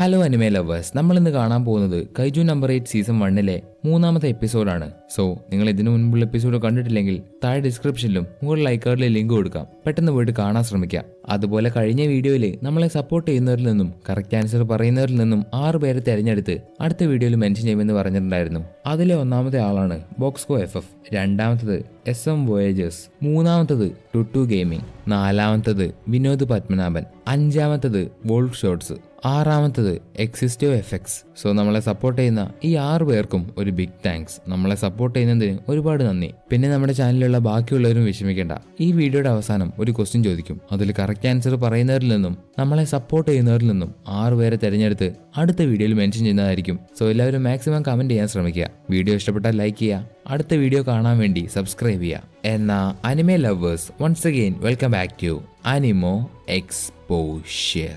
Hello anime lovers, നമ്മൾ ഇന്ന് കാണാൻ പോകുന്നത് കൈജു നമ്പർ 8 സീസൺ 1-ലെ മൂന്നാമത്തെ എപ്പിസോഡാണ്. സോ നിങ്ങൾ ഇതിനു മുൻപുള്ള എപ്പിസോഡ് കണ്ടിട്ടില്ലെങ്കിൽ താഴെ ഡിസ്ക്രിപ്ഷനിലും മുകളിൽ ലൈക്കാർഡിലെ ലിങ്ക് കൊടുക്കാം. പെട്ടെന്ന് പോയിട്ട് കാണാൻ ശ്രമിക്കാം. അതുപോലെ കഴിഞ്ഞ വീഡിയോയിൽ നമ്മളെ സപ്പോർട്ട് ചെയ്യുന്നവരിൽ നിന്നും കറക്റ്റ് ആൻസർ പറയുന്നവരിൽ നിന്നും 6 പേരെ തിരഞ്ഞെടുത്ത് അടുത്ത വീഡിയോയിൽ മെൻഷൻ ചെയ്യുമെന്ന് പറഞ്ഞിട്ടുണ്ടായിരുന്നു. അതിലെ ഒന്നാമത്തെ ആളാണ് ബോക്സ്കോ FF, രണ്ടാമത്തത് SM വോയേജേഴ്സ്, മൂന്നാമത്തത് ടുട്ടു ഗെയിമിംഗ്, നാലാമത്തത് വിനോദ് പത്മനാഭൻ, അഞ്ചാമത്തത് വോൾഫ് ഷോട്ട്സ്, ആറാമത്തത് എക്സിസ്റ്റോ FX. സോ നമ്മളെ സപ്പോർട്ട് ചെയ്യുന്ന ഈ 6 പേർക്കും ഒരു ബിഗ് താങ്ക്സ്. നമ്മളെ സപ്പോർട്ട് ചെയ്യുന്നതിന് ഒരുപാട് നന്ദി. പിന്നെ നമ്മുടെ ചാനലിലുള്ള ബാക്കിയുള്ളവരും വിഷമിക്കേണ്ട. ഈ വീഡിയോയുടെ അവസാനം ഒരു ക്വസ്റ്റ്യൻ ചോദിക്കും. അതിൽ കറക്റ്റ് ആൻസർ പറയുന്നവരിൽ നിന്നും നമ്മളെ സപ്പോർട്ട് ചെയ്യുന്നവരിൽ നിന്നും 6 പേരെ തിരഞ്ഞെടുത്ത് അടുത്ത വീഡിയോയിൽ മെൻഷൻ ചെയ്യുന്നതായിരിക്കും. സോ എല്ലാവരും മാക്സിമം കമന്റ് ചെയ്യാൻ ശ്രമിക്കുക. വീഡിയോ ഇഷ്ടപ്പെട്ടാൽ ലൈക്ക് ചെയ്യുക. അടുത്ത വീഡിയോ കാണാൻ വേണ്ടി സബ്സ്ക്രൈബ് ചെയ്യുക. എന്നാ anime lovers, once again welcome back to anime exposure.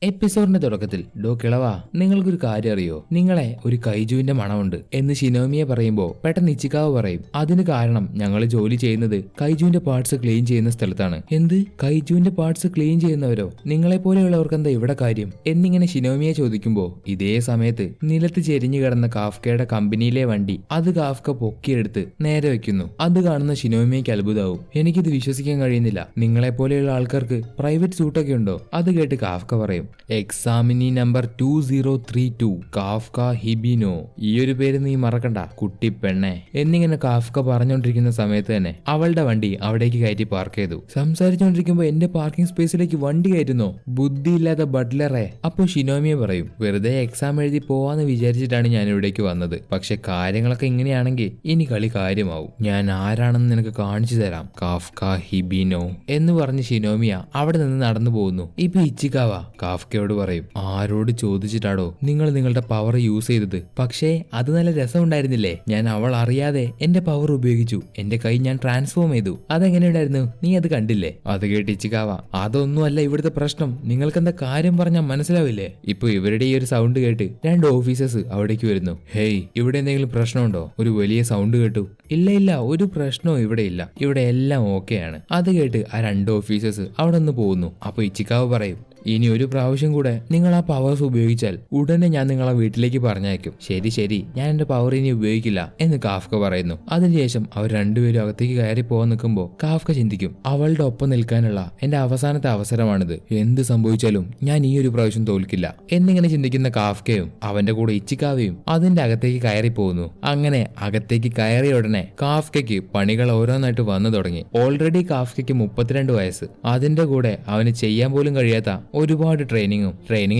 എപ്പിസോഡിന്റെ തുടക്കത്തിൽ ഡോ കിളവാ, നിങ്ങൾക്കൊരു കാര്യം അറിയോ? നിങ്ങളെ ഒരു കൈജുവിന്റെ മണമുണ്ട് എന്ന് ഷിനോമിയെ പറയുമ്പോ പെട്ടെന്ന് ഇച്ചിക്കാവ് പറയും, അതിന് കാരണം ഞങ്ങൾ ജോലി ചെയ്യുന്നത് കൈജുവിന്റെ പാർട്സ് ക്ലീൻ ചെയ്യുന്ന സ്ഥലത്താണ്. എന്ത്, കൈജുവിന്റെ പാർട്സ് ക്ലീൻ ചെയ്യുന്നവരോ? നിങ്ങളെ പോലെയുള്ളവർക്ക് എന്താ ഇവിടെ കാര്യം എന്നിങ്ങനെ ഷിനോമിയെ ചോദിക്കുമ്പോ ഇതേ സമയത്ത് നിലത്ത് ചെരിഞ്ഞു കിടന്ന കാഫ്കയുടെ കമ്പനിയിലെ വണ്ടി അത് കാഫ്ക പൊക്കിയെടുത്ത് നേരെ വെക്കുന്നു. അത് കാണുന്ന ഷിനോമിയയ്ക്ക് അത്ഭുതമാവും. എനിക്കിത് വിശ്വസിക്കാൻ കഴിയുന്നില്ല. നിങ്ങളെ പോലെയുള്ള ആൾക്കാർക്ക് പ്രൈവറ്റ് സൂട്ടൊക്കെ ഉണ്ടോ? അത് കേട്ട് കാഫ്ക പറയും, എക്സാമിനി നമ്പർ 2032 കാഫ്ക ഹിബിനോ. ഈ ഒരു പേര് നീ മറക്കണ്ട കുട്ടി പെണ്ണെ എന്നിങ്ങനെ കാഫ്ക പറഞ്ഞുകൊണ്ടിരിക്കുന്ന സമയത്ത് തന്നെ അവളുടെ വണ്ടി അവിടേക്ക് കയറ്റി പാർക്ക് ചെയ്തു. സംസാരിച്ചുകൊണ്ടിരിക്കുമ്പോ എന്റെ പാർക്കിംഗ് സ്പേസിലേക്ക് വണ്ടി കയറ്റുന്നോ, ബുദ്ധിയില്ലാത്ത ബട്ട്ലറെ. അപ്പൊ ഷിനോമിയെ പറയും, വെറുതെ എക്സാം എഴുതി പോവാന്ന് വിചാരിച്ചിട്ടാണ് ഞാൻ ഇവിടേക്ക് വന്നത്. പക്ഷെ കാര്യങ്ങളൊക്കെ ഇങ്ങനെയാണെങ്കിൽ ഇനി കളി കാര്യമാവും. ഞാൻ ആരാണെന്ന് നിനക്ക് കാണിച്ചു തരാം, കാഫ്ക ഹിബിനോ എന്ന് പറഞ്ഞ് ഷിനോമിയ അവിടെ നിന്ന് നടന്നു പോകുന്നു. ഇപ്പൊ ഇച്ചിക്കാവ കാഫ്കയോട് പറയും, ആരോട് ചോദിച്ചിട്ടാടോ നിങ്ങൾ നിങ്ങളുടെ പവർ യൂസ് ചെയ്തത്? പക്ഷേ അത് നല്ല രസമുണ്ടായിരുന്നില്ലേ? ഞാൻ അവൾ അറിയാതെ എന്റെ പവർ ഉപയോഗിച്ചു. എന്റെ കൈ ഞാൻ ട്രാൻസ്ഫോം ചെയ്തു. അതെങ്ങനെയുണ്ടായിരുന്നു? നീ അത് കണ്ടില്ലേ? അത് കേട്ട് ഇച്ചിക്കാവ, അതൊന്നുമല്ല ഇവിടുത്തെ പ്രശ്നം. നിങ്ങൾക്ക് എന്താ കാര്യം പറഞ്ഞാൽ മനസ്സിലാവില്ലേ? ഇപ്പൊ ഇവരുടെ ഈ ഒരു സൗണ്ട് കേട്ട് 2 ഓഫീസേഴ്സ് അവിടേക്ക് വരുന്നു. ഹേയ്, ഇവിടെ എന്തെങ്കിലും പ്രശ്നമുണ്ടോ? ഒരു വലിയ സൗണ്ട് കേട്ടു. ഇല്ല, ഒരു പ്രശ്നവും ഇവിടെ ഇല്ല. ഇവിടെ എല്ലാം ഓക്കെയാണ്. അത് കേട്ട് ആ 2 ഓഫീസേഴ്സ് അവിടെ നിന്ന് പോകുന്നു. അപ്പൊ ഇച്ചിക്കാവ് പറയും, ഇനി ഒരു പ്രാവശ്യം കൂടെ നിങ്ങൾ ആ പവേഴ്സ് ഉപയോഗിച്ചാൽ ഉടനെ ഞാൻ നിങ്ങളെ വീട്ടിലേക്ക് പറഞ്ഞയക്കും. ശരി, ഞാൻ എന്റെ പവർ ഇനി ഉപയോഗിക്കില്ല എന്ന് കാഫ്ക പറയുന്നു. അതിനുശേഷം അവർ രണ്ടുപേരും അകത്തേക്ക് കയറി പോകാൻ നിൽക്കുമ്പോൾ കാഫ്ക ചിന്തിക്കും, അവളുടെ ഒപ്പം നിൽക്കാനുള്ള എന്റെ അവസാനത്തെ അവസരമാണിത്. എന്ത് സംഭവിച്ചാലും ഞാൻ ഈ ഒരു പ്രാവശ്യം തോൽക്കില്ല എന്നിങ്ങനെ ചിന്തിക്കുന്ന കാഫ്കയും അവന്റെ കൂടെ ഇച്ചിക്കാവയും അതിന്റെ അകത്തേക്ക് കയറി പോകുന്നു. അങ്ങനെ അകത്തേക്ക് കയറിയ ഉടനെ കാഫ്കയ്ക്ക് പണികൾ ഓരോന്നായിട്ട് വന്നു തുടങ്ങി. ഓൾറെഡി കാഫ്കയ്ക്ക് 32 വയസ്സ്. അതിന്റെ കൂടെ അവന് ചെയ്യാൻ പോലും കഴിയാത്ത ഒരുപാട് ട്രെയിനിങ്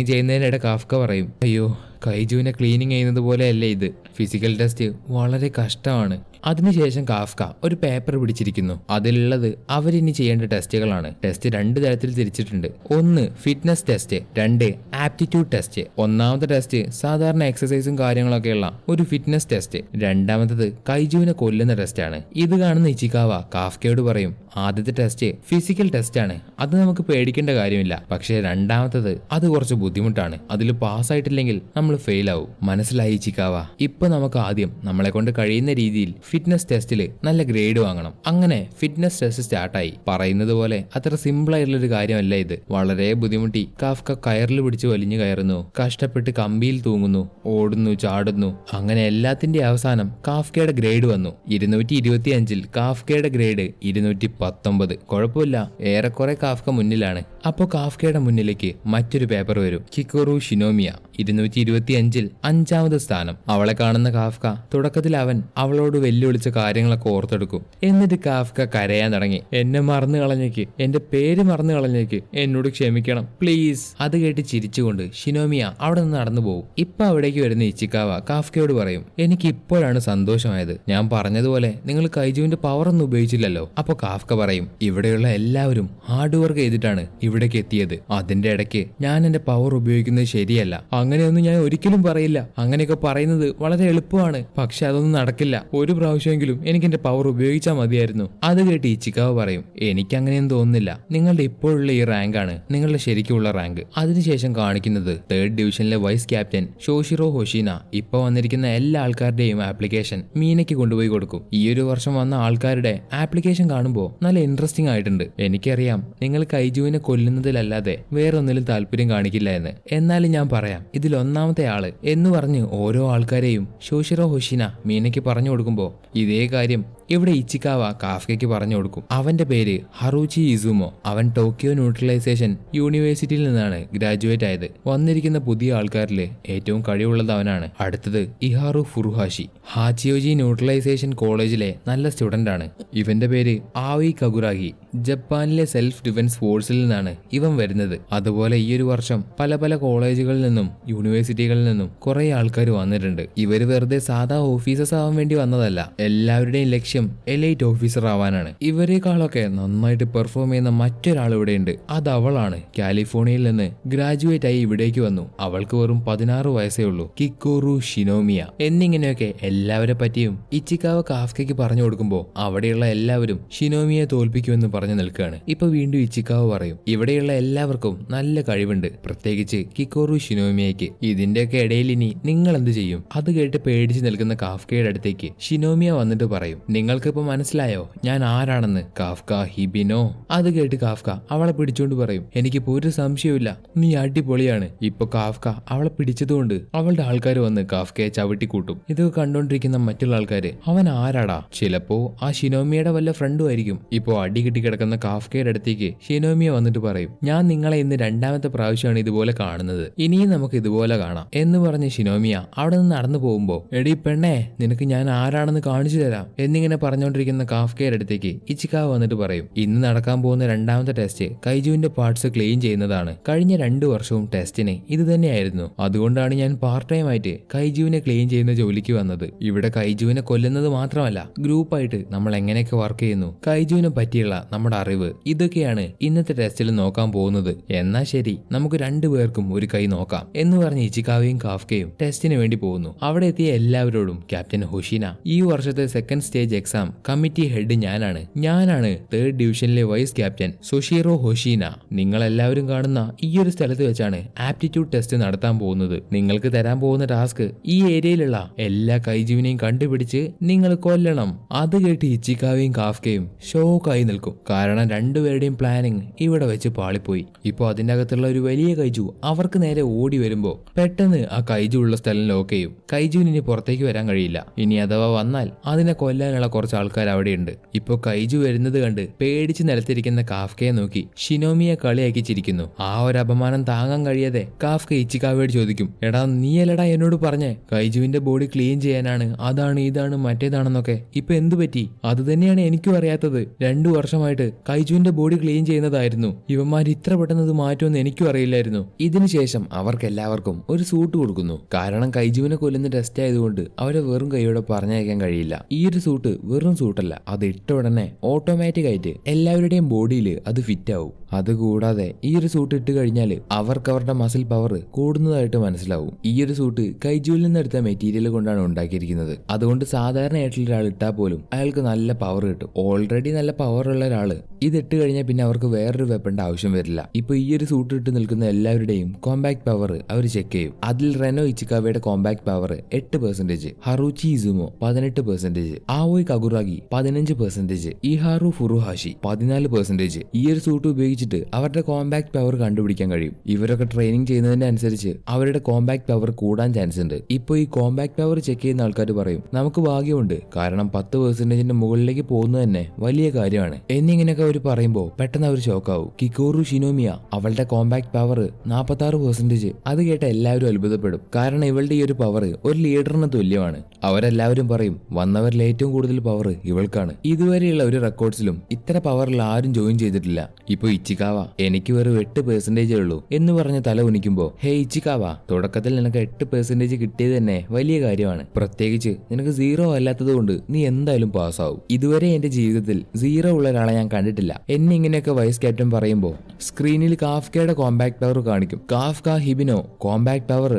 ചെയ്യുന്നതിനിടെ കാഫ്ക പറയും, അയ്യോ, കൈജുവിനെ ക്ലീനിങ് ചെയ്യുന്നത് പോലെയല്ലേ ഇത്. ഫിസിക്കൽ ടെസ്റ്റ് വളരെ കഷ്ടമാണ്. അതിനുശേഷം കാഫ്ക ഒരു പേപ്പർ പിടിച്ചിരിക്കുന്നു. അതിലുള്ളത് അവരിനി ചെയ്യേണ്ട ടെസ്റ്റുകളാണ്. ടെസ്റ്റ് 2 തരത്തിൽ തിരിച്ചിട്ടുണ്ട്. 1 ഫിറ്റ്നസ് ടെസ്റ്റ്, 2 ആപ്റ്റിറ്റ്യൂഡ് ടെസ്റ്റ്. ഒന്നാമത്തെ ടെസ്റ്റ് സാധാരണ എക്സസൈസും കാര്യങ്ങളൊക്കെയുള്ള ഒരു ഫിറ്റ്നസ് ടെസ്റ്റ്. രണ്ടാമത്തത് കൈജുവിനെ കൊല്ലുന്ന ടെസ്റ്റാണ്. ഇത് കാണുന്ന ഇച്ചിക്കാവ കാഫ്കയോട് പറയും, ആദ്യത്തെ ടെസ്റ്റ് ഫിസിക്കൽ ടെസ്റ്റ് ആണ്, അത് നമുക്ക് പേടിക്കേണ്ട കാര്യമില്ല. പക്ഷേ രണ്ടാമത്തത് അത് കുറച്ച് ബുദ്ധിമുട്ടാണ്. അതിൽ പാസ്സായിട്ടില്ലെങ്കിൽ നമ്മൾ ഫെയിൽ ആവും. മനസ്സിലായി ഇച്ചിക്കാവ? ഇപ്പൊ നമുക്ക് ആദ്യം നമ്മളെ കൊണ്ട് കഴിയുന്ന രീതിയിൽ ഫിറ്റ്നസ് ടെസ്റ്റിൽ നല്ല ഗ്രേഡ് വാങ്ങണം. അങ്ങനെ ഫിറ്റ്നസ് ടെസ്റ്റ് സ്റ്റാർട്ടായി. പറയുന്നത് പോലെ അത്ര സിമ്പിൾ ആയിട്ടുള്ള ഒരു കാര്യമല്ല ഇത്. വളരെ ബുദ്ധിമുട്ടി കാഫ്ക കയറിൽ പിടിച്ച് വലിഞ്ഞു കയറുന്നു, കഷ്ടപ്പെട്ട് കമ്പിയിൽ തൂങ്ങുന്നു, ഓടുന്നു, ചാടുന്നു. അങ്ങനെ എല്ലാത്തിന്റെ അവസാനം കാഫ്കയുടെ ഗ്രേഡ് വന്നു. 225-ൽ കാഫ്കയുടെ ഗ്രേഡ് 219. കുഴപ്പമില്ല, ഏറെക്കുറെ കാഫ്ക മുന്നിലാണ്. അപ്പോ കാഫ്കയുടെ മുന്നിലേക്ക് മറ്റൊരു പേപ്പർ വരും. കിക്കോറു ഷിനോമിയ 225-ൽ 5ാമത് സ്ഥാനം. അവളെ കാണുന്ന കാഫ്ക തുടക്കത്തിൽ അവൻ അവളോട് വെല്ലുവിളിച്ച കാര്യങ്ങളൊക്കെ ഓർത്തെടുക്കും. എന്നിട്ട് കാഫ്ക കരയാൻ തുടങ്ങി. എന്നെ മറന്നു കളഞ്ഞേക്ക്, എന്റെ പേര് മറന്നു കളഞ്ഞേക്ക്, എന്നോട് ക്ഷമിക്കണം പ്ലീസ്. അത് കേട്ട് ചിരിച്ചുകൊണ്ട് ഷിനോമിയ അവിടെ നിന്ന് നടന്നു പോകും. ഇപ്പൊ അവിടേക്ക് വരുന്ന ഇച്ചിക്കാവ കാഫ്കയോട് പറയും, എനിക്ക് ഇപ്പോഴാണ് സന്തോഷമായത്. ഞാൻ പറഞ്ഞതുപോലെ നിങ്ങൾ കൈജുവിന്റെ പവർ ഒന്നും ഉപയോഗിച്ചില്ലല്ലോ. അപ്പൊ കാഫ്ക പറയും, ഇവിടെയുള്ള എല്ലാവരും ഹാർഡ് വർക്ക് ചെയ്തിട്ടാണ് ഇവിടേക്ക് എത്തിയത്. അതിന്റെ ഇടയ്ക്ക് ഞാൻ എന്റെ പവർ ഉപയോഗിക്കുന്നത് ശരിയല്ല. അങ്ങനെയൊന്നും ഞാൻ ഒരിക്കലും പറയില്ല. അങ്ങനെയൊക്കെ പറയുന്നത് വളരെ എളുപ്പമാണ്, പക്ഷെ അതൊന്നും നടക്കില്ല. ഒരു പ്രാവശ്യമെങ്കിലും എനിക്ക് എന്റെ പവർ ഉപയോഗിച്ചാൽ മതിയായിരുന്നു. അത് കേട്ട് ഇച്ചിക്കാവ് പറയും, എനിക്ക് അങ്ങനെയൊന്നും തോന്നുന്നില്ല. നിങ്ങളുടെ ഇപ്പോഴുള്ള ഈ റാങ്ക് ആണ് നിങ്ങളുടെ ശരിക്കുള്ള റാങ്ക്. അതിനുശേഷം കാണിക്കുന്നത് 3rd ഡിവിഷനിലെ വൈസ് ക്യാപ്റ്റൻ ഷോഷിറോ ഹൊഷീന ഇപ്പൊ വന്നിരിക്കുന്ന എല്ലാ ആൾക്കാരുടെയും ആപ്ലിക്കേഷൻ മീനയ്ക്ക് കൊണ്ടുപോയി കൊടുക്കും. ഈ ഒരു വർഷം വന്ന ആൾക്കാരുടെ ആപ്ലിക്കേഷൻ കാണുമ്പോൾ നല്ല ഇൻട്രസ്റ്റിംഗ് ആയിട്ടുണ്ട്. എനിക്കറിയാം നിങ്ങൾ കൈജുവിനെ കൊല്ലുന്ന കൊല്ലുന്നതിലല്ലാതെ വേറൊന്നിലും താല്പര്യം കാണിക്കില്ല എന്ന്. എന്നാലും ഞാൻ പറയാം, ഇതിൽ ഒന്നാമത്തെ ആള് എന്ന് പറഞ്ഞ് ഓരോ ആൾക്കാരെയും ഷോഷിറോ ഹൊഷിന മീനയ്ക്ക് പറഞ്ഞു കൊടുക്കുമ്പോ ഇതേ കാര്യം ഇവിടെ ഇച്ചിക്കാവ കാഫ്കയ്ക്ക് പറഞ്ഞു കൊടുക്കും. അവന്റെ പേര് ഹറൂച്ചി ഇസുമോ. അവൻ ടോക്കിയോ ന്യൂട്രലൈസേഷൻ യൂണിവേഴ്സിറ്റിയിൽ നിന്നാണ് ഗ്രാജുവേറ്റ് ആയത്. വന്നിരിക്കുന്ന പുതിയ ആൾക്കാരിൽ ഏറ്റവും കഴിവുള്ളത് അവനാണ്. അടുത്തത് ഇഹാറു ഫുറുഹാഷി. ഹാച്ചിയോജി ന്യൂട്രലൈസേഷൻ കോളേജിലെ നല്ല സ്റ്റുഡന്റ് ആണ്. ഇവന്റെ പേര് ആവി കഗുറാഗി. ജപ്പാനിലെ സെൽഫ് ഡിഫൻസ് ഫോഴ്സിൽ നിന്നാണ് ഇവൻ വരുന്നത്. അതുപോലെ ഈ ഒരു വർഷം പല പല കോളേജുകളിൽ നിന്നും യൂണിവേഴ്സിറ്റികളിൽ നിന്നും കുറെ ആൾക്കാർ വന്നിട്ടുണ്ട്. ഇവര് വെറുതെ സാധാ ഓഫീസേഴ്സ് ആവാൻ വേണ്ടി വന്നതല്ല. എല്ലാവരുടെയും ലക്ഷ്യം എലൈറ്റ് ഓഫീസർ ആവാനാണ്. ഇവരെക്കാളൊക്കെ നന്നായിട്ട് പെർഫോം ചെയ്യുന്ന മറ്റൊരാൾ ഇവിടെയുണ്ട്. അത് അവളാണ്. കാലിഫോർണിയയിൽ നിന്ന് ഗ്രാജുവേറ്റ് ആയി ഇവിടേക്ക് വന്നു. അവൾക്ക് വെറും 16 വയസ്സേ ഉള്ളൂ. കിക്കോറു ഷിനോമിയ. എന്നിങ്ങനെയൊക്കെ എല്ലാവരെ പറ്റിയും ഇച്ചിക്കാവ കാഫ്കയ്ക്ക് പറഞ്ഞു കൊടുക്കുമ്പോൾ അവിടെയുള്ള എല്ലാവരും ഷിനോമിയെ തോൽപ്പിക്കുമെന്ന് പറഞ്ഞു നിൽക്കുകയാണ്. ഇപ്പൊ വീണ്ടും ഇച്ചിക്കാവ പറയും, ഇവിടെയുള്ള എല്ലാവർക്കും നല്ല കഴിവുണ്ട്, പ്രത്യേകിച്ച് കിക്കോറു ഷിനോമിയയ്ക്ക്. ഇതിന്റെയൊക്കെ ഇടയിൽ ഇനി നിങ്ങൾ എന്ത് ചെയ്യും? അത് കേട്ട് പേടിച്ച് നിൽക്കുന്ന കാഫ്കയുടെ അടുത്തേക്ക് ഷിനോമിയ വന്നിട്ട് പറയും, നിങ്ങൾക്കിപ്പോ മനസ്സിലായോ ഞാൻ ആരാണെന്ന്? കാഫ്ക ഹിബിനോ. അത് കേട്ട് കാഫ്ക അവളെ പിടിച്ചോണ്ട് പറയും, എനിക്കിപ്പോ ഒരു സംശയമില്ല, നീ അടിപൊളിയാണ്. ഇപ്പൊ കാഫ്ക അവളെ പിടിച്ചതുകൊണ്ട് അവളുടെ ആൾക്കാർ വന്ന് കാഫ്കയെ ചവിട്ടിക്കൂട്ടും. ഇതൊക്കെ കണ്ടോണ്ടിരിക്കുന്ന മറ്റുള്ള ആൾക്കാര്, അവൻ ആരാടാ? ചിലപ്പോ ആ ഷിനോമിയുടെ വല്ല ഫ്രണ്ടും ആയിരിക്കും. ഇപ്പോ അടി കിട്ടി കിടക്കുന്ന കാഫ്കയുടെ അടുത്തേക്ക് ഷിനോമിയ വന്നിട്ട് പറയും, ഞാൻ നിങ്ങളെ ഇന്ന് രണ്ടാമത്തെ പ്രാവശ്യമാണ് ഇതുപോലെ കാണുന്നത്, ഇനിയും നമുക്ക് ഇതുപോലെ കാണാം എന്ന് പറഞ്ഞ് ഷിനോമിയ അവിടെ നിന്ന് നടന്നു പോകുമ്പോ, എടി പെണ്ണേ, നിനക്ക് ഞാൻ ആരാണെന്ന് കാണിച്ചു തരാം എന്നിങ്ങനെ പറഞ്ഞുകൊണ്ടിരിക്കുന്ന കാഫ്കയുടെ അടുത്തേക്ക് ഇച്ചിക്കാവ വന്നിട്ട് പറയും, ഇന്ന് നടക്കാൻ പോകുന്ന രണ്ടാമത്തെ ടെസ്റ്റ് കൈജുവിന്റെ പാർട്സ് ക്ലീൻ ചെയ്യുന്നതാണ്. കഴിഞ്ഞ 2 വർഷവും ടെസ്റ്റിന് ഇത് തന്നെയായിരുന്നു. അതുകൊണ്ടാണ് ഞാൻ പാർട്ട് ടൈം ആയിട്ട് കൈജുവിനെ ക്ലീൻ ചെയ്യുന്ന ജോലിക്ക് വന്നത്. ഇവിടെ കൈജുവിനെ കൊല്ലുന്നത് മാത്രമല്ല, ഗ്രൂപ്പായിട്ട് നമ്മൾ എങ്ങനെയൊക്കെ വർക്ക് ചെയ്യുന്നു, കൈജുവിനെ പറ്റിയുള്ള നമ്മുടെ അറിവ്, ഇതൊക്കെയാണ് ഇന്നത്തെ ടെസ്റ്റിൽ നോക്കാൻ പോകുന്നത്. എന്നാ ശരി, നമുക്ക് 2 പേർക്കും ഒരു കൈ നോക്കാം എന്ന് പറഞ്ഞ് ഇച്ചിക്കാവയും കാഫ്കയും ടെസ്റ്റിന് വേണ്ടി പോകുന്നു. അവിടെ എത്തിയ എല്ലാവരോടും ക്യാപ്റ്റൻ ഹൊഷിന, ഈ വർഷത്തെ second stage exam committee head ഞാനാണ് 3rd ഡിവിഷനിലെ വൈസ് ക്യാപ്റ്റൻ സൊഷീറോ ഹൊഷീന. നിങ്ങൾ എല്ലാവരും കാണുന്ന ഈ ഒരു സ്ഥലത്ത് വെച്ചാണ് ആപ്റ്റിറ്റ്യൂഡ് ടെസ്റ്റ് നടത്താൻ പോകുന്നത്. നിങ്ങൾക്ക് തരാൻ പോകുന്ന ടാസ്ക് ഈ ഏരിയയിലുള്ള എല്ലാ കൈജീവിനെയും കണ്ടുപിടിച്ച് നിങ്ങൾ കൊല്ലണം. അത് കേട്ട് ഇച്ചിക്കാവയും കാഫ്കയും ഷോക്കായി നിൽക്കും. കാരണം രണ്ടുപേരുടെയും പ്ലാനിങ് ഇവിടെ വെച്ച് പാളിപ്പോയി. ഇപ്പൊ അതിന്റെ അകത്തുള്ള ഒരു വലിയ കൈജു അവർക്ക് നേരെ ഓടി വരുമ്പോ പെട്ടെന്ന് ആ കൈജു ഉള്ള സ്ഥലം ലോക്ക് ചെയ്യും. കൈജുവിന് ഇനി പുറത്തേക്ക് വരാൻ കഴിയില്ല. ഇനി അഥവാ വന്നാൽ അതിനെ കൊല്ലാനുള്ള കുറച്ച് ആൾക്കാർ അവിടെയുണ്ട്. ഇപ്പൊ കൈജു വരുന്നത് കണ്ട് പേടിച്ച് നിലത്തിരിക്കുന്ന കാഫ്കയെ നോക്കി ഷിനോമിയെ കളിയാക്കി ചിരിക്കുന്നു. ആ ഒരു അപമാനം താങ്ങാൻ കഴിയാതെ കാഫ്ക ഇച്ചിക്കാവയോട് ചോദിക്കും, എടാ നീയല്ലടാ എന്നോട് പറഞ്ഞേ കൈജുവിന്റെ ബോഡി ക്ലീൻ ചെയ്യാനാണ്, അതാണ് ഇതാണ് മറ്റേതാണെന്നൊക്കെ, ഇപ്പൊ എന്തു പറ്റി? അത് തന്നെയാണ് എനിക്കും അറിയാത്തത്. 2 വർഷമായിട്ട് കൈജുവിന്റെ ബോഡി ക്ലീൻ ചെയ്യുന്നതായിരുന്നു. ഇവന്മാർ ഇത്ര പെട്ടെന്ന് ഇത് മാറ്റുമെന്ന് എനിക്കും അറിയില്ലായിരുന്നു. ഇതിനുശേഷം അവർക്കെല്ലാവർക്കും ഒരു സൂട്ട് കൊടുക്കുന്നു. കാരണം കൈജുവിനെ കൊല്ലുന്ന ടെസ്റ്റ് ആയതുകൊണ്ട് അവരെ വെറും കൈയോടെ പറഞ്ഞയക്കാൻ കഴിയില്ല. ഈ ഒരു സൂട്ട് വെറും സൂട്ടല്ല, അത് ഇട്ട ഉടനെ ഓട്ടോമാറ്റിക് ആയിട്ട് എല്ലാവരുടെയും ബോഡിയിൽ അത് ഫിറ്റ് ആവും. അതുകൂടാതെ ഈ ഒരു സൂട്ട് ഇട്ട് കഴിഞ്ഞാൽ അവർക്ക് അവരുടെ മസിൽ പവർ കൂടുന്നതായിട്ട് മനസ്സിലാവും. ഈ ഒരു സൂട്ട് കൈജുവിൽ നിന്നെടുത്ത മെറ്റീരിയൽ കൊണ്ടാണ് ഉണ്ടാക്കിയിരിക്കുന്നത്. അതുകൊണ്ട് സാധാരണയായിട്ടുള്ള ഒരാൾ ഇട്ടാൽ പോലും അയാൾക്ക് നല്ല പവർ കിട്ടും. ഓൾറെഡി നല്ല പവർ ഉള്ള ഒരാള് ഇതിട്ട് കഴിഞ്ഞാൽ പിന്നെ അവർക്ക് വേറൊരു വെപ്പന്റെ ആവശ്യം വരില്ല. ഇപ്പൊ ഈ ഒരു സൂട്ട് ഇട്ട് നിൽക്കുന്ന എല്ലാവരുടെയും കോമ്പാക്ട് പവർ അവർ ചെക്ക് ചെയ്യും. അതിൽ റെനോ ഇച്ചിക്കാവയുടെ കോമ്പാക്ട് പവർ 8%, ഹറൂച്ചി ഇസുമോ 18%, ആവോയ് കഗുറാഗി 15%, ഇഹാറു ഫുറുഹാഷി 14%. ഈ ഒരു സൂട്ട് ഉപയോഗിച്ചിട്ട് അവരുടെ കോമ്പാക്ട് പവർ കണ്ടുപിടിക്കാൻ കഴിയും. ഇവരൊക്കെ ട്രെയിനിങ് ചെയ്യുന്നതിന്റെ അനുസരിച്ച് അവരുടെ കോമ്പാക്ട് പവർ കൂടാൻ ചാൻസ് ഉണ്ട്. ഇപ്പൊ ഈ കോമ്പാക്ട് പവർ ചെക്ക് ചെയ്യുന്ന ആൾക്കാർ പറയും, നമുക്ക് ഭാഗ്യമുണ്ട്, കാരണം 10%ന്റെ മുകളിലേക്ക് പോകുന്നത് തന്നെ വലിയ കാര്യമാണ് എന്നിങ്ങനെയൊക്കെ അവർ പറയുമ്പോ പെട്ടെന്ന് അവർ ഷോക്കാവും. കിക്കോറു ഷിനോമിയ അവളുടെ കോമ്പാക്ട് പവർ 46%. അത് കേട്ട എല്ലാവരും അത്ഭുതപ്പെടും. കാരണം ഇവളുടെ ഈ ഒരു പവർ ഒരു ലീഡറിന് തുല്യമാണ്. അവരെല്ലാവരും പറയും, വന്നവരിൽ ഏറ്റവും കൂടുതൽ പവർ ഇവൾക്കാണ്. ഇതുവരെയുള്ള ഒരു റെക്കോർഡ്സിലും ഇത്ര പവറിൽ ആരും ജോയിൻ ചെയ്തിട്ടില്ല. ഇപ്പൊ ഇച്ചിക്കാവ എനിക്ക് വെറും 8% ഉള്ളൂ എന്ന് പറഞ്ഞ് തല ഉനിക്കുമ്പോ, ഹേ ഇച്ചിക്കാവ, തുടക്കത്തിൽ നിനക്ക് 8% കിട്ടിയത് തന്നെ വലിയ കാര്യമാണ്. പ്രത്യേകിച്ച് നിനക്ക് 0 അല്ലാത്തത് കൊണ്ട് നീ എന്തായാലും പാസ്സാവും. ഇതുവരെ എന്റെ ജീവിതത്തിൽ 0 ഉള്ള ഒരാളെ ഞാൻ കണ്ടിട്ടില്ല എന്നിങ്ങനെയൊക്കെ വൈസ് ക്യാപ്റ്റൻ പറയുമ്പോ സ്ക്രീനിൽ കാഫ്കയുടെ കോമ്പാക്ട് പവർ കാണിക്കും. Kafka Hibino compact power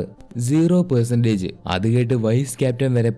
0%. അത് കേട്ട് വൈസ് ക്യാപ്റ്റൻ വരെ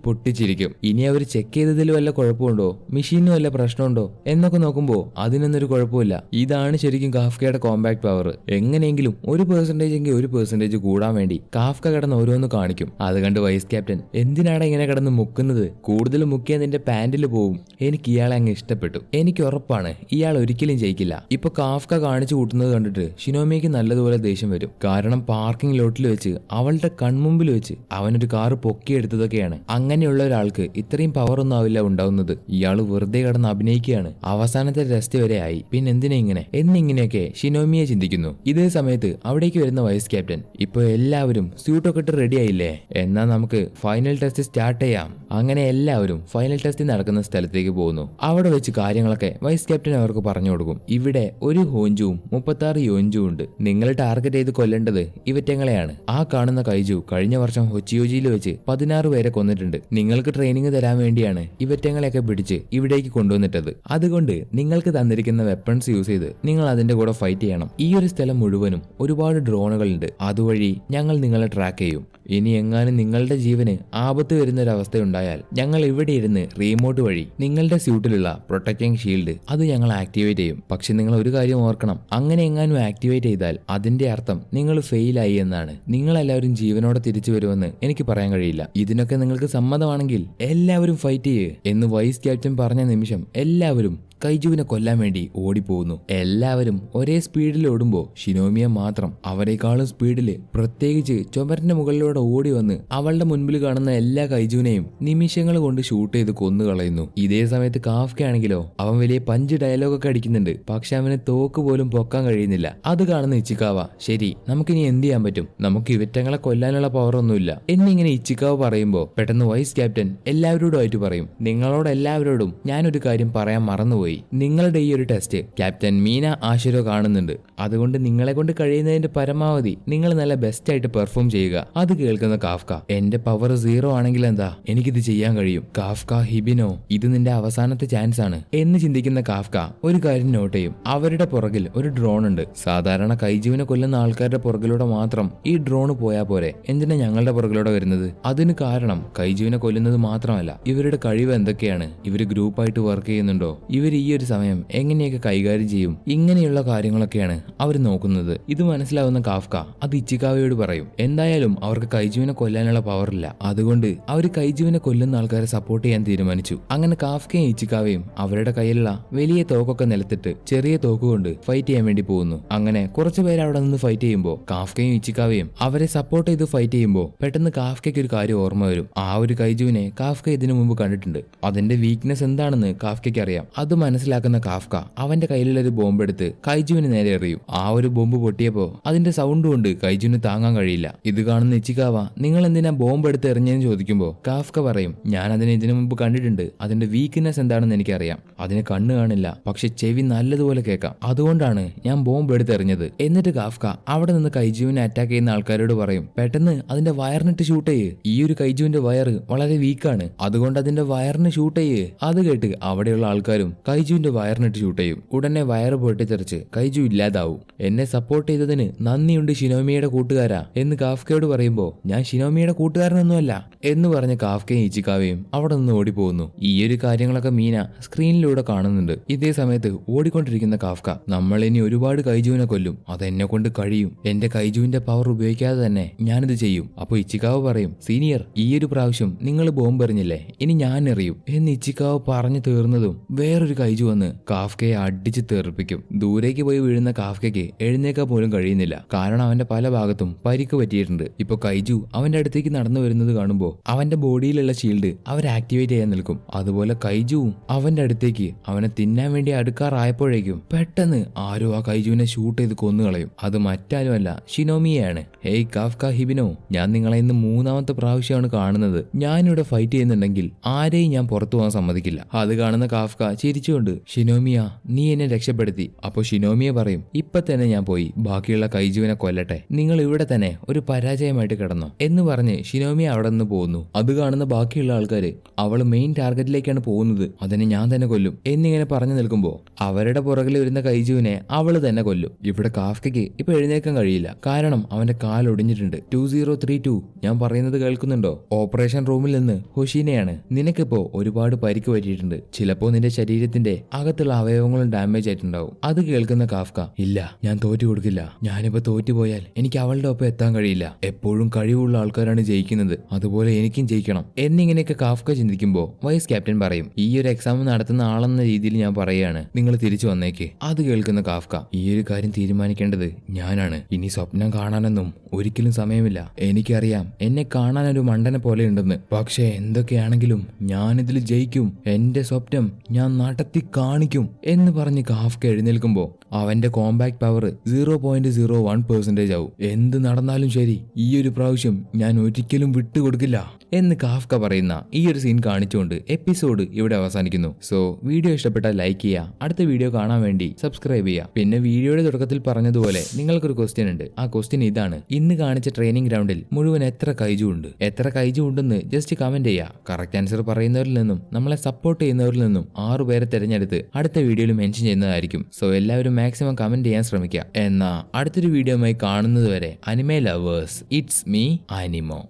പൊട്ടിച്ചിരിക്കും. ഇനി അവർ ചെക്ക് ചെയ്തതിൽ വല്ല കുഴപ്പമുണ്ടോ, മെഷീനിന് വല്ല പ്രശ്നമുണ്ടോ എന്നൊക്കെ നോക്കുമ്പോൾ അതിനൊന്നൊരു കുഴപ്പമില്ല. ഇതാണ് ശരിക്കും കാഫ്കയുടെ കോമ്പാക്ട് പവർ. എങ്ങനെയെങ്കിലും 1% എങ്കിൽ 1% കൂടാൻ വേണ്ടി കാഫ്ക കിടന്ന് ഓരോന്ന് കാണിക്കും. അത് കണ്ട് വൈസ് ക്യാപ്റ്റൻ എന്തിനാണ് ഇങ്ങനെ കിടന്ന് മുക്കുന്നത്, കൂടുതൽ മുക്കിയാൽ നിന്റെ പാന്റിൽ പോവും. എനിക്ക് ഇയാളെ അങ്ങ് ഇഷ്ടപ്പെട്ടു. എനിക്ക് ഉറപ്പാണ് ഇയാൾ ഒരിക്കലും ജയിക്കില്ല. ഇപ്പൊ കാഫ്ക കാണിച്ചു കൂട്ടുന്നത് കണ്ടിട്ട് ഷിനോമിയയ്ക്ക് നല്ലതുപോലെ ദേഷ്യം വരും. കാരണം പാർക്കിംഗ് ലോട്ടിൽ വെച്ച് അവളുടെ കൺമുമ്പിൽ വെച്ച് അവനൊരു കാറ് പൊക്കിയെടുത്തതൊക്കെയാണ്. അങ്ങനെയുള്ള ഒരാൾക്ക് ഇത്രയും പവർ ഒന്നും ആവില്ല ഉണ്ടാവുന്നത്. ഇയാള് വെറുതെ കിടന്ന് അഭിനയിക്കുകയാണ്. അവസാനത്തെ ടെസ്റ്റ് വരെ ആയി, പിന്നെ എന്തിനാ ഇങ്ങനെ എന്നിങ്ങനെയൊക്കെ ഷിനോമിയെ ചിന്തിക്കുന്നു. ഇതേ സമയത്ത് അവിടേക്ക് വരുന്ന വൈസ് ക്യാപ്റ്റൻ, ഇപ്പൊ എല്ലാവരും സ്യൂട്ടൊക്കെ ഇട്ട് റെഡി ആയില്ലേ, എന്നാ നമുക്ക് ഫൈനൽ ടെസ്റ്റ് സ്റ്റാർട്ട് ചെയ്യാം. അങ്ങനെ എല്ലാവരും ഫൈനൽ ടെസ്റ്റ് നടക്കുന്ന സ്ഥലത്തേക്ക് പോകുന്നു. അവിടെ വെച്ച് കാര്യങ്ങളൊക്കെ വൈസ് ക്യാപ്റ്റൻ അവർക്ക് പറഞ്ഞു കൊടുക്കും. ഇവിടെ ഒരു ഹോഞ്ചുവും 36 യോഞ്ചും ഉണ്ട്. നിങ്ങൾ ടാർഗറ്റ് ചെയ്ത് കൊല്ലേണ്ടത് ഇവറ്റങ്ങളെയാണ്. ആ കാണുന്ന കൈജു കഴിഞ്ഞ വർഷം ഹൊച്ചിയോജിയിൽ വെച്ച് 16 പേരെ കൊന്നിട്ടുണ്ട്. നിങ്ങൾക്ക് ട്രെയിനിങ് തരാൻ വേണ്ടിയാണ് ഇവറ്റങ്ങളെയൊക്കെ പിടിച്ച് ഇവിടേക്ക് കൊണ്ടുവന്നിട്ടത്. അതുകൊണ്ട് നിങ്ങൾക്ക് തന്നിരിക്കുന്ന വെപ്പൺസ് യൂസ് ചെയ്ത് നിങ്ങൾ അതിന്റെ കൂടെ ഫൈറ്റ് ചെയ്യണം. ഈ ഒരു സ്ഥലം മുഴുവനും ഒരുപാട് ഡ്രോണുകളുണ്ട്. അതുവഴി ഞങ്ങൾ നിങ്ങളെ ട്രാക്ക് ചെയ്യും. ഇനി എങ്ങാനും നിങ്ങളുടെ ജീവന് ആപത്ത് വരുന്ന ഒരു അവസ്ഥയുണ്ടായാൽ ഞങ്ങൾ ഇവിടെ ഇരുന്ന് റീമോട്ട് വഴി നിങ്ങളുടെ സ്യൂട്ടിലുള്ള പ്രൊട്ടക്റ്റിംഗ് ഷീൽഡ് അത് ഞങ്ങൾ ആക്ടിവേറ്റ് ചെയ്യും. പക്ഷെ നിങ്ങൾ ഒരു കാര്യം ഓർക്കണം, അങ്ങനെ എങ്ങാനും ആക്ടിവേറ്റ് ചെയ്താൽ അതിന്റെ അർത്ഥം നിങ്ങൾ ഫെയിലായി എന്നാണ്. നിങ്ങളെല്ലാവരും ജീവനോടെ തിരിച്ചു വരുമെന്ന് എനിക്ക് പറയാൻ കഴിയില്ല. ഇതിനൊക്കെ നിങ്ങൾക്ക് സമ്മതമാണെങ്കിൽ എല്ലാവരും ഫൈറ്റ് ചെയ്യ് എന്ന് വൈസ് ക്യാപ്റ്റൻ പറഞ്ഞ നിമിഷം എല്ലാവരും കൈജുവിനെ കൊല്ലാൻ വേണ്ടി ഓടിപ്പോകുന്നു. എല്ലാവരും ഒരേ സ്പീഡിൽ ഓടുമ്പോൾ ഷിനോമിയ മാത്രം അവരെക്കാളും സ്പീഡില്, പ്രത്യേകിച്ച് ചുമരിന്റെ മുകളിലൂടെ ഓടി വന്ന് അവളുടെ മുൻപിൽ കാണുന്ന എല്ലാ കൈജുവിനെയും നിമിഷങ്ങൾ കൊണ്ട് ഷൂട്ട് ചെയ്ത് കൊന്നുകളയുന്നു. ഇതേ സമയത്ത് കാഫ്കയാണെങ്കിലോ അവൻ വലിയ പഞ്ച് ഡയലോഗൊക്കെ അടിക്കുന്നുണ്ട്. പക്ഷെ അവന് തോക്ക് പോലും പൊക്കാൻ കഴിയുന്നില്ല. അത് കാണുന്ന ഇച്ചിക്കാവ, ശരി നമുക്കിനി എന്ത് ചെയ്യാൻ പറ്റും, നമുക്ക് ഇവറ്റങ്ങളെ കൊല്ലാനുള്ള പവർ ഒന്നുമില്ല എന്നിങ്ങനെ ഇച്ചിക്കാവ പറയുമ്പോൾ പെട്ടെന്ന് വൈസ് ക്യാപ്റ്റൻ എല്ലാവരോടുമായിട്ട് പറയും, നിങ്ങളോട് എല്ലാവരോടും ഞാനൊരു കാര്യം പറയാൻ മറന്നുപോയി. നിങ്ങളുടെ ഈ ഒരു ടെസ്റ്റ് ക്യാപ്റ്റൻ മീന ആശുരോ കാണുന്നുണ്ട്. അതുകൊണ്ട് നിങ്ങളെ കൊണ്ട് കഴിയുന്നതിന്റെ പരമാവധി നിങ്ങൾ നല്ല ബെസ്റ്റ് ആയിട്ട് പെർഫോം ചെയ്യുക. അത് കേൾക്കുന്ന കാഫ്ക, എന്റെ പവർ 0 ആണെങ്കിൽ എന്താ, എനിക്കിത് ചെയ്യാൻ കഴിയും. കാഫ്ക, ഹിബിനോ, ഇത് നിന്റെ അവസാനത്തെ ചാൻസ് ആണ് എന്ന് ചിന്തിക്കുന്ന കാഫ്ക ഒരു കാര്യം നോട്ട് ചെയ്യും. അവരുടെ പുറകിൽ ഒരു ഡ്രോൺ ഉണ്ട്. സാധാരണ കൈജീവനെ കൊല്ലുന്ന ആൾക്കാരുടെ പുറകിലൂടെ മാത്രം ഈ ഡ്രോൺ പോയാൽ പോരെ, എന്തിനാ ഞങ്ങളുടെ പുറകിലൂടെ വരുന്നത്? അതിന് കാരണം കൈജീവനെ കൊല്ലുന്നത് മാത്രമല്ല, ഇവരുടെ കഴിവ് എന്തൊക്കെയാണ്, ഇവര് ഗ്രൂപ്പായിട്ട് വർക്ക് ചെയ്യുന്നുണ്ടോ, ഇവർ ഈ ഒരു സമയം എങ്ങനെയൊക്കെ കൈകാര്യം ചെയ്യും, ഇങ്ങനെയുള്ള കാര്യങ്ങളൊക്കെയാണ് അവർ നോക്കുന്നത്. ഇത് മനസ്സിലാവുന്ന കാഫ്ക അത് ഇച്ചിക്കാവയോട് പറയും. എന്തായാലും അവർക്ക് കൈജുവിനെ കൊല്ലാനുള്ള പവറില്ല. അതുകൊണ്ട് അവർ കൈജുവിനെ കൊല്ലുന്ന ആൾക്കാരെ സപ്പോർട്ട് ചെയ്യാൻ തീരുമാനിച്ചു. അങ്ങനെ കാഫ്കയും ഇച്ചിക്കാവയും അവരുടെ കയ്യിലുള്ള വലിയ തോക്കൊക്കെ നിലത്തിട്ട് ചെറിയ തോക്ക് കൊണ്ട് ഫൈറ്റ് ചെയ്യാൻ വേണ്ടി പോകുന്നു. അങ്ങനെ കുറച്ചു പേര് അവിടെ നിന്ന് ഫൈറ്റ് ചെയ്യുമ്പോൾ കാഫ്കയും ഇച്ചിക്കാവയും അവരെ സപ്പോർട്ട് ചെയ്ത് ഫൈറ്റ് ചെയ്യുമ്പോൾ പെട്ടെന്ന് കാഫ്കയ്ക്ക് ഒരു കാര്യം ഓർമ്മ വരും. ആ ഒരു കൈജുവിനെ കാഫ്ക ഇതിനു മുമ്പ് കണ്ടിട്ടുണ്ട്. അതിന്റെ വീക്ക്നെസ് എന്താണെന്ന് കാഫ്കയ്ക്ക് അറിയാം. അത് മനസ്സിലാക്കുന്ന കാഫ്ക അവന്റെ കയ്യിലുള്ള ഒരു ബോംബ് എടുത്ത് കൈജുവിന് നേരെ എറിയും. ആ ഒരു ബോംബ് പൊട്ടിയപ്പോ അതിന്റെ സൗണ്ട് കൊണ്ട് കൈജുവിന് താങ്ങാൻ കഴിയില്ല. ഇത് കാണുന്ന ഇച്ചിക്കാവ നിങ്ങൾ എന്തിനാ ബോംബ് എടുത്ത് എറിഞ്ഞെന്ന് ചോദിക്കുമ്പോൾ കാഫ്ക പറയും, ഞാൻ അതിനെ ഇതിനു മുമ്പ് കണ്ടിട്ടുണ്ട്. അതിന്റെ വീക്ക്നെസ് എന്താണെന്ന് എനിക്കറിയാം. അതിന് കണ്ണ് കാണില്ല, പക്ഷെ ചെവി നല്ലതുപോലെ കേൾക്കാം. അതുകൊണ്ടാണ് ഞാൻ ബോംബ് എടുത്ത് എറിഞ്ഞത്. എന്നിട്ട് കാഫ്ക അവിടെ നിന്ന് കൈജുവിനെ അറ്റാക്ക് ചെയ്യുന്ന ആൾക്കാരോട് പറയും, പെട്ടെന്ന് അതിന്റെ വയറിനിട്ട് ഷൂട്ട് ചെയ്യ്. ഈ ഒരു കൈജുവിന്റെ വയറ് വളരെ വീക്കാണ്, അതുകൊണ്ട് അതിന്റെ വയറിന് ഷൂട്ട് ചെയ്യ്. അത് കേട്ട് അവിടെയുള്ള ആൾക്കാരും കൈജുവിന്റെ വയറിനിട്ട് ഷൂട്ട് ചെയ്യും. ഉടനെ വയറ് പൊട്ടിത്തെറിച്ച് കൈജു ഇല്ലാതാവും. എന്നെ സപ്പോർട്ട് ചെയ്തതിന് നന്ദിയുണ്ട് ഷിനോമിയുടെ കൂട്ടുകാരാ എന്ന് കാഫ്കയോട് പറയുമ്പോൾ, ഞാൻ ഷിനോമിയുടെ കൂട്ടുകാരനൊന്നുമല്ല എന്ന് പറഞ്ഞ കാഫ്കയും ഇച്ചിക്കാവയും അവിടെ നിന്ന് ഓടിപ്പോകുന്നു. ഈ ഒരു കാര്യങ്ങളൊക്കെ മീന സ്ക്രീനിലൂടെ കാണുന്നുണ്ട്. ഇതേ സമയത്ത് ഓടിക്കൊണ്ടിരിക്കുന്ന കാഫ്ക, നമ്മൾ ഇനി ഒരുപാട് കൈജുവിനെ കൊല്ലും, അതെന്നെ കൊണ്ട് കഴിയും. എന്റെ കൈജുവിന്റെ പവർ ഉപയോഗിക്കാതെ തന്നെ ഞാനിത് ചെയ്യും. അപ്പൊ ഇച്ചിക്കാവ് പറയും, സീനിയർ, ഈ ഒരു പ്രാവശ്യം നിങ്ങൾ ബോംബ് എറിഞ്ഞില്ലേ, ഇനി ഞാൻ എറിയും എന്ന് ഇച്ചിക്കാവ് പറഞ്ഞു തീർന്നതും വേറൊരു കൈജു വന്ന് കാഫ്കയെ അടിച്ച് തെറിപ്പിക്കും. ദൂരേക്ക് പോയി വീഴുന്ന കാഫ്കയ്ക്ക് എഴുന്നേക്കാൻ പോലും കഴിയുന്നില്ല. കാരണം അവന്റെ പല ഭാഗത്തും പരിക്ക് പറ്റിയിട്ടുണ്ട്. ഇപ്പൊ കൈജു അവന്റെ അടുത്തേക്ക് നടന്നു വരുന്നത് കാണുമ്പോൾ അവന്റെ ബോഡിയിലുള്ള ഷീൽഡ് അവർ ആക്ടിവേറ്റ് ചെയ്യാൻ നിൽക്കും. അതുപോലെ കൈജുവും അവന്റെ അടുത്തേക്ക് അവനെ തിന്നാൻ വേണ്ടി അടുക്കാറായപ്പോഴേക്കും പെട്ടെന്ന് ആരോ ആ കൈജുവിനെ ഷൂട്ട് ചെയ്ത് കൊന്നുകളയും. അത് മറ്റാരുമല്ല, ഷിനോമിയാണ്. ഹേയ് കാഫ്ക, ഹിബിനോ, ഞാൻ നിങ്ങളെ ഇന്ന് 3ാമത്തെ പ്രാവശ്യമാണ് കാണുന്നത്. ഞാനിവിടെ ഫൈറ്റ് ചെയ്യുന്നുണ്ടെങ്കിൽ ആരെയും ഞാൻ പുറത്തു പോകാൻ സമ്മതിക്കില്ല. അത് കാണുന്ന കാഫ്ക ചിരിച്ചു ചിരിച്ചുകൊണ്ട് ഷിനോമിയ നീ എന്നെ രക്ഷപ്പെടുത്തി. അപ്പൊ ഷിനോമിയ പറയും ഇപ്പൊ തന്നെ ഞാൻ പോയി ബാക്കിയുള്ള കൈജുവിനെ കൊല്ലട്ടെ, നിങ്ങൾ ഇവിടെ തന്നെ ഒരു പരാജയമായിട്ട് കിടന്നു എന്ന് പറഞ്ഞ് ഷിനോമിയ അവിടെ നിന്ന് പോകുന്നു. അത് കാണുന്ന ബാക്കിയുള്ള ആൾക്കാര് അവള് മെയിൻ ടാർഗറ്റിലേക്കാണ് പോകുന്നത്, അതിനെ ഞാൻ തന്നെ കൊല്ലും എന്നിങ്ങനെ പറഞ്ഞു നിൽക്കുമ്പോ അവരുടെ പുറകിൽ വരുന്ന കൈജുവിനെ അവള് തന്നെ കൊല്ലും. ഇവിടെ കാഫ്കയ്ക്ക് ഇപ്പൊ എഴുന്നേക്കാൻ കഴിയില്ല, കാരണം അവന്റെ കാൽ ഒടിഞ്ഞിട്ടുണ്ട്. 2032 ഞാൻ പറയുന്നത് കേൾക്കുന്നുണ്ടോ? ഓപ്പറേഷൻ റൂമിൽ നിന്ന് ഹൊഷീനയാണ്. നിനക്കിപ്പോ ഒരുപാട് പരിക്ക് പറ്റിയിട്ടുണ്ട്, ചിലപ്പോ നിന്റെ ശരീരത്തിന്റെ അകത്തുള്ള അവയവങ്ങളും ഡാമേജ് ആയിട്ടുണ്ടാവും. അത് കേൾക്കുന്ന കാഫ്ക ഇല്ല ഞാൻ തോറ്റു കൊടുക്കില്ല, ഞാനിപ്പോ തോറ്റുപോയാൽ എനിക്ക് അവളുടെ ഒപ്പം എത്താൻ കഴിയില്ല, എപ്പോഴും കഴിവുള്ള ആൾക്കാരാണ് ജയിക്കുന്നത്, അതുപോലെ എനിക്കും ജയിക്കണം എന്നിങ്ങനെയൊക്കെ കാഫ്ക ചിന്തിക്കുമ്പോ വൈസ് ക്യാപ്റ്റൻ പറയും ഈ ഒരു എക്സാം നടത്തുന്ന ആളെന്ന രീതിയിൽ ഞാൻ പറയുകയാണ്, നിങ്ങൾ തിരിച്ചു വന്നേക്ക്. അത് കേൾക്കുന്ന കാഫ്ക ഈ ഒരു കാര്യം തീരുമാനിക്കേണ്ടത് ഞാനാണ്, ഇനി സ്വപ്നം കാണാനൊന്നും ഒരിക്കലും സമയമില്ല, എനിക്കറിയാം എന്നെ കാണാൻ ഒരു മണ്ടനെ പോലെ ഉണ്ടെന്ന്, പക്ഷെ എന്തൊക്കെയാണെങ്കിലും ഞാനിതിൽ ജയിക്കും, എന്റെ സ്വപ്നം ഞാൻ നടത്തി കാണിക്കും എന്ന് പറഞ്ഞ് കാഫ്ക എഴുന്നേൽക്കുമ്പോ അവന്റെ കോമ്പാക്ട് പവർ 0.01% ആവും. എന്ത് നടന്നാലും ശരി ഈ ഒരു പ്രാവശ്യം ഞാൻ ഒരിക്കലും വിട്ടുകൊടുക്കില്ല എന്ന് കാഫ്ക പറയുന്ന ഈ ഒരു സീൻ കാണിച്ചുകൊണ്ട് എപ്പിസോഡ് ഇവിടെ അവസാനിക്കുന്നു. സോ വീഡിയോ ഇഷ്ടപ്പെട്ടാൽ ലൈക്ക് ചെയ്യുക, അടുത്ത വീഡിയോ കാണാൻ വേണ്ടി സബ്സ്ക്രൈബ് ചെയ്യുക. പിന്നെ വീഡിയോയുടെ തുടക്കത്തിൽ പറഞ്ഞതുപോലെ നിങ്ങൾക്കൊരു ക്വസ്റ്റ്യൻ ഉണ്ട്, ആ ക്വസ്റ്റ്യൻ ഇതാണ്: ഇന്ന് കാണിച്ച ട്രെയിനിങ് ഗ്രൗണ്ടിൽ മുഴുവൻ എത്ര കൈജു ഉണ്ട്? എത്ര കൈജു ഉണ്ടെന്ന് ജസ്റ്റ് കമന്റ് ചെയ്യുക. കറക്റ്റ് ആൻസർ പറയുന്നവരിൽ നിന്നും നമ്മളെ സപ്പോർട്ട് ചെയ്യുന്നവരിൽ നിന്നും 6 പേരെ തിരഞ്ഞെടുത്ത് അടുത്ത വീഡിയോയിൽ മെൻഷൻ ചെയ്യുന്നതായിരിക്കും. സോ എല്ലാവരും മാക്സിമം കമന്റ് ചെയ്യാൻ ശ്രമിക്കുക. എന്നാ അടുത്തൊരു വീഡിയോയുമായി കാണുന്നതുവരെ അനിമേ ലവേഴ്സ്, ഇറ്റ്സ് മീ അനിമോ.